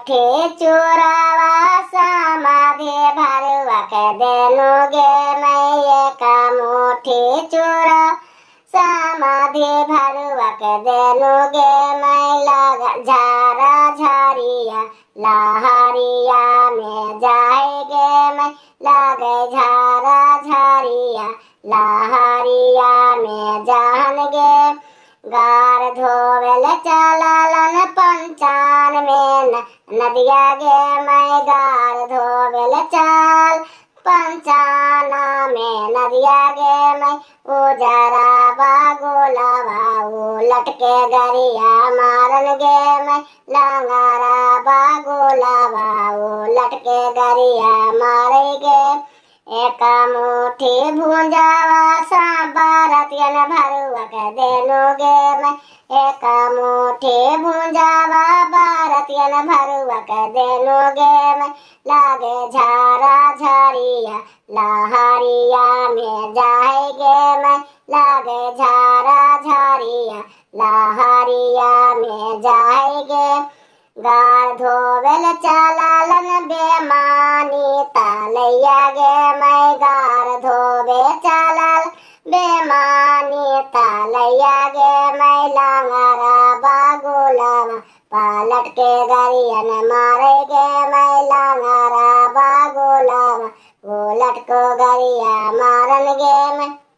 मुठी चूरावा समाधि भरुआ के देनु गे मैं एक मुठी चूरा समाधि भरुआ के देनु गे मैं लगा झारा झारिया लहरिया में जाएगे मैं लगे झारा झारिया लहरिया में जान गे गार धोवेल चलालन पंचान में नदिया गे मैं गार धोवेल चल पंचाना में नदिया गे मैं उजरा बागुलावा उलट के गरिया मारन गे मैं लंगारा बागुलावा उलट के गरिया मारे गे एक मुठी भूंजावा बारतियन भरुआ के देनु गे मैं एक मुठी भूंजावा बारतियन भरुआ के देनु गे मैं लागे झारा झारिया लहरिया में जाएगे मैं लागे झारा झारिया लहरिया में जाएगे गार धोवेल चलालन बेमानी तालैया गे मैं गार धोवे चलल बेमानी तालैया गे मैं लंगरा बागुलावा पलट के गरियन मारे गे मैं लंगरा बागुलावा उलट को गरिया मारन गे मैं।